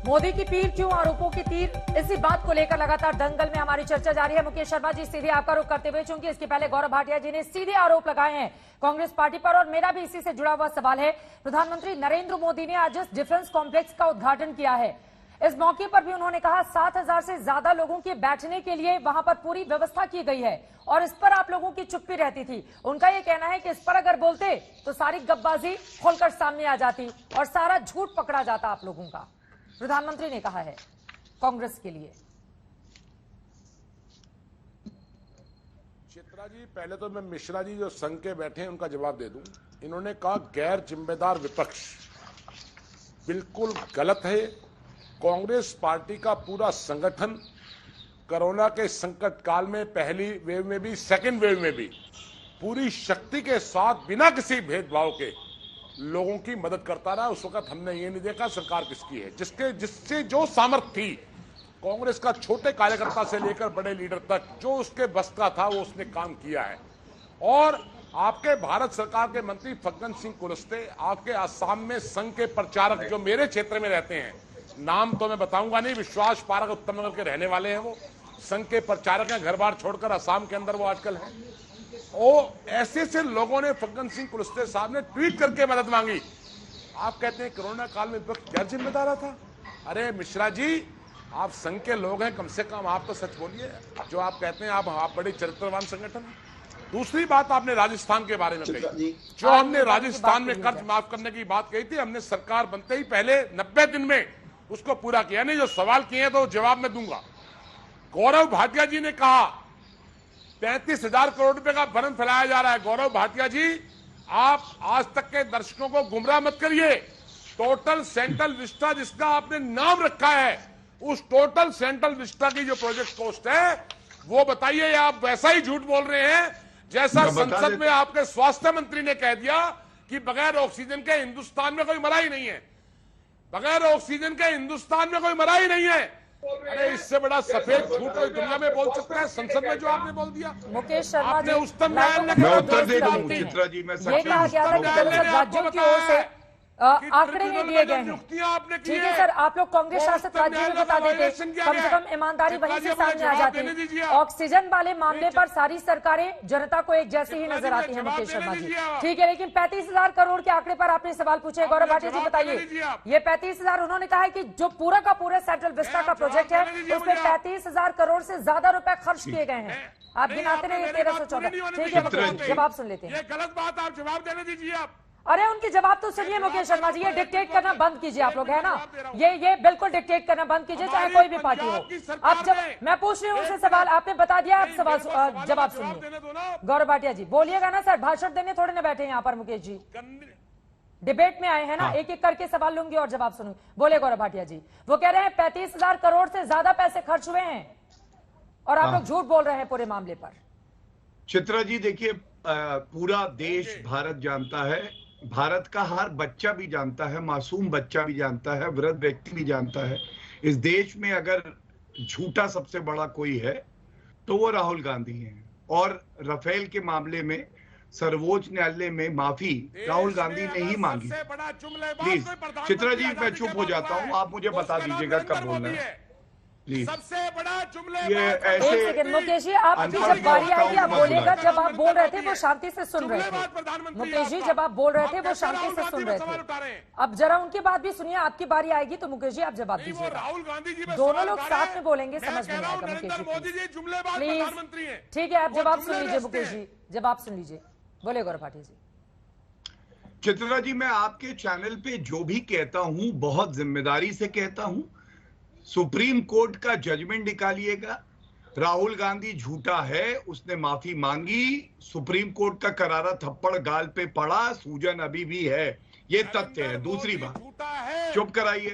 मोदी की पीर क्यों, आरोपों की तीर, इसी बात को लेकर लगातार दंगल में हमारी चर्चा जारी है। मुकेश शर्मा जी, सीधे आपका रुख करते हुए, चूंकि इसके पहले गौरव भाटिया जी ने सीधे आरोप लगाए हैं कांग्रेस पार्टी पर, और मेरा भी इसी से जुड़ा हुआ सवाल है। प्रधानमंत्री नरेंद्र मोदी ने आज इस डिफेंस कॉम्प्लेक्स का उद्घाटन किया है। इस मौके पर भी उन्होंने कहा 7,000 से ज्यादा लोगों के बैठने के लिए वहां पर पूरी व्यवस्था की गई है, और इस पर आप लोगों की चुप्पी रहती थी। उनका यह कहना है कि इस पर अगर बोलते तो सारी गप्पबाजी खोलकर सामने आ जाती और सारा झूठ पकड़ा जाता आप लोगों का। प्रधानमंत्री ने कहा है कांग्रेस के लिए। चित्रा जी, पहले तो मैं मिश्रा जी जो संघ के बैठे हैं उनका जवाब दे दूं। इन्होंने कहा गैर जिम्मेदार विपक्ष, बिल्कुल गलत है। कांग्रेस पार्टी का पूरा संगठन कोरोना के संकट काल में, पहली वेव में भी, सेकेंड वेव में भी, पूरी शक्ति के साथ बिना किसी भेदभाव के लोगों की मदद करता रहा। उस वक्त हमने ये नहीं देखा सरकार किसकी है। जिससे जो सामर्थ्य थी, कांग्रेस का छोटे कार्यकर्ता से लेकर बड़े लीडर तक, जो उसके बस का था वो उसने काम किया है। और आपके भारत सरकार के मंत्री फग्गन सिंह कुलस्ते, आपके आसाम में संघ के प्रचारक जो मेरे क्षेत्र में रहते हैं, नाम तो मैं बताऊंगा नहीं, विश्वास पारक उत्तम नगर के रहने वाले हैं, वो संघ के प्रचारक हैं, घर बार छोड़कर असम के अंदर वो आजकल हैं। ओ ऐसे से लोगों ने फग्गन सिंह कुलस्ते साहब ने ट्वीट करके मदद मांगी। आप कहते हैं कोरोना काल में विपक्ष क्या जिम्मेदार था? अरे मिश्रा जी, आप संघ के लोग हैं, कम से कम आप तो सच बोलिए। जो आप कहते हैं आप बड़े चरित्रवान संगठन हैं। दूसरी बात आपने राजस्थान के बारे में कही। जो हमने राजस्थान में कर्ज माफ करने की बात कही थी, हमने सरकार बनते ही पहले 90 दिन में उसको पूरा किया। नहीं, जो सवाल किए हैं तो जवाब मैं दूंगा। गौरव भाटिया जी ने कहा 35,000 करोड़ रुपए का भ्रम फैलाया जा रहा है। गौरव भाटिया जी, आप आज तक के दर्शकों को गुमराह मत करिए। टोटल सेंट्रल विस्टा जिसका आपने नाम रखा है, उस टोटल सेंट्रल विस्टा की जो प्रोजेक्ट कॉस्ट है वो बताइए। आप वैसा ही झूठ बोल रहे हैं जैसा संसद में आपके स्वास्थ्य मंत्री ने कह दिया कि बगैर ऑक्सीजन के हिंदुस्तान में कोई मरा ही नहीं है। बगैर ऑक्सीजन के हिंदुस्तान में कोई मरा ही नहीं है। अरे इससे बड़ा सफेद झूठ कोई दुनिया में बोल सकता है? संसद में जो आपने बोल दिया। मुकेश शर्मा जी, मैं उत्तर दे दूं चित्रा जी। मैं ये कहा गया था कि संसद राज्यों की ओर से आंकड़े नहीं दिए गए हैं। ठीक है सर, आप लोग कांग्रेस शासित राज्यों में बता देते, कम से कम ईमानदारी वहीं से सामने आ जाती। ऑक्सीजन वाले मामले पर सारी सरकारें जनता को एक जैसी ही नजर आती है मुकेश शर्मा जी। ठीक है, लेकिन 35,000 करोड़ के आंकड़े पर आपने सवाल पूछे। गौरव भाटिया जी बताइए, ये 35,000 उन्होंने कहा है कि जो पूरा का पूरा सेंट्रल विस्टा का प्रोजेक्ट है उसमें 35,000 करोड़ से ज्यादा रुपए खर्च किए गए हैं। आप गिनाते रहिए 1314। ठीक है, जवाब सुन लेते हैं। गलत बात, आप जवाब देने दीजिए। आप अरे उनके जवाब तो सुनिए मुकेश शर्मा जी। ये डिक्टेट करना बंद कीजिए आप लोग, है ना? ये बिल्कुल डिक्टेट करना बंद कीजिए, चाहे कोई भी पार्टी हो। अब जब मैं पूछ रही हूँ उनसे सवाल, आपने बता दिया, आप सवाल जवाब सुनिए। गौरव भाटिया जी बोलिएगा ना सर, भाषण देने थोड़े ना बैठे यहाँ पर मुकेश जी, डिबेट में आए हैं ना। एक एक करके सवाल लूंगी और जवाब सुनूंगी। बोले गौरव भाटिया जी। वो कह रहे हैं 35,000 करोड़ से ज्यादा पैसे खर्च हुए हैं और आप लोग झूठ बोल रहे हैं पूरे मामले पर। चित्रा जी देखिए, पूरा देश भारत जानता है, भारत का हर बच्चा भी जानता है, मासूम बच्चा भी जानता है, वृद्ध व्यक्ति भी जानता है, इस देश में अगर झूठा सबसे बड़ा कोई है तो वो राहुल गांधी हैं। और राफेल के मामले में सर्वोच्च न्यायालय में माफी राहुल गांधी ने ही मांगी। प्लीज चित्रा जी, मैं चुप हो जाता हूँ, आप मुझे बता दीजिएगा कब बोलना है। सबसे बड़ा जुमले। ये एक सेकंड मुकेश जी, आपकी जब बारी आएगी आप बोलेगा। जब आप बोल रहे थे वो शांति से सुन रहे थे मुकेश जी, जब आप बोल रहे थे वो शांति से सुन रहे थे। अब जरा उनकी बात भी सुनिए, आपकी बारी आएगी तो मुकेश जी आप जवाब दीजिए। राहुल गांधी जी दोनों लोग साथ में बोलेंगे, समझ में आएगा मुकेश जी, प्लीज। ठीक है, आप जवाब सुन लीजिए मुकेश जी, जवाब सुन लीजिए। बोले गौरव भाटिया जी। चित्रा जी, मैं आपके चैनल पे जो भी कहता हूं बहुत जिम्मेदारी से कहता हूं। सुप्रीम कोर्ट का जजमेंट निकालिएगा। राहुल गांधी झूठा है, उसने माफी मांगी, सुप्रीम कोर्ट का करारा थप्पड़ गाल पे पड़ा, सूजन अभी भी है, ये तथ्य है। दूसरी बात, चुप कराइए।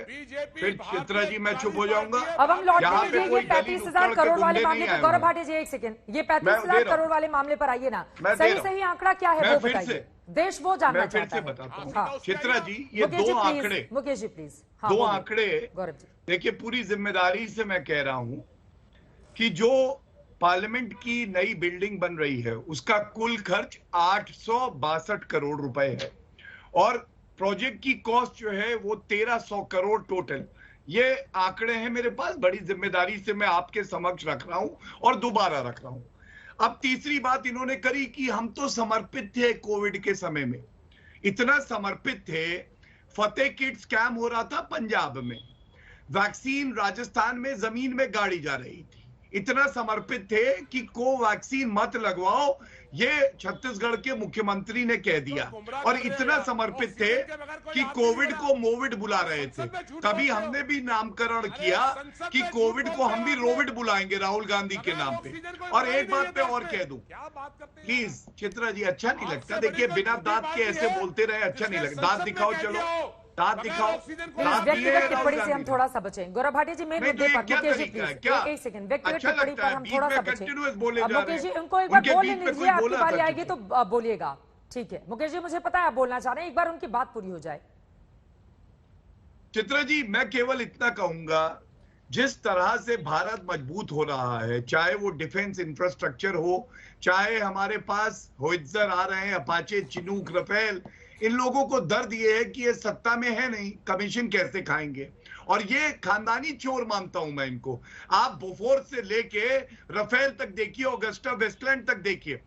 फिर चित्रा जी मैं चुप हो जाऊंगा। अब हम लौटने दीजिए 35,000 करोड़ वाले मामले पर। गौरव भाटिया जी एक सेकंड, ये 35,000 करोड़ वाले मामले पर आइए ना। सही आंकड़ा क्या है वो बताइए, देश वो जानना चाहता है। मैं फिर से बताता हूँ चित्रा जी, ये दो आंकड़े, मुकेश जी प्लीज, दो आंकड़े। गौरव जी देखिए, पूरी जिम्मेदारी से मैं कह रहा हूं कि जो पार्लियामेंट की नई बिल्डिंग बन रही है उसका कुल खर्च 862 करोड़ रुपए है और प्रोजेक्ट की कॉस्ट जो है वो 1300 करोड़ टोटल। ये आंकड़े हैं मेरे पास, बड़ी जिम्मेदारी से मैं आपके समक्ष रख रहा हूं और दोबारा रख रहा हूं। अब तीसरी बात इन्होंने करी कि हम तो समर्पित थे कोविड के समय में, इतना समर्पित थे, फतेह किट स्कैम हो रहा था पंजाब में, वैक्सीन राजस्थान में जमीन में गाड़ी जा रही थी, इतना समर्पित थे कि कोवैक्सीन मत लगवाओ, ये छत्तीसगढ़ के मुख्यमंत्री ने कह दिया, और इतना समर्पित थे कि कोविड को मोविड बुला रहे थे। तभी हमने भी नामकरण किया कि कोविड को हम भी रोविड बुलाएंगे राहुल गांधी के नाम पे। और एक बात मैं और कह दूं, प्लीज चित्रा जी, अच्छा नहीं लगता, देखिए बिना दांत के ऐसे बोलते रहे, अच्छा नहीं लगता। दांत दिखाओ, चलो दांत दिखाओ। व्यक्तिगत टिप्पणी से हम थोड़ा सा बचें। गौरव भाटिया जी, मेन मुद्दे पर मुकेश जी प्लीज एक सेकंड, व्यक्तिगत टिप्पणी पर हम थोड़ा सा बचें। मुकेश जी, उनको एक बार बोल लेने दीजिए, आपकी बारी आएगी तो बोलिएगा, ठीक है? मुकेश जी, मुझे पता है आप बोलना चाह रहे हैं, एक बार उनकी बात पूरी हो जाए। चित्रा जी, मैं केवल इतना कहूंगा, जिस तरह से भारत मजबूत हो रहा है, चाहे वो डिफेंस इंफ्रास्ट्रक्चर हो, चाहे हमारे पास होइट्जर आ रहे हैं, अपाचे, चिनूक, रफेल, इन लोगों को दर्द ये है कि ये सत्ता में है नहीं, कमीशन कैसे खाएंगे, और ये खानदानी चोर मानता हूं मैं इनको। आप बोफोर्स से लेके रफेल तक देखिए, ऑगस्टा वेस्टलैंड तक देखिए,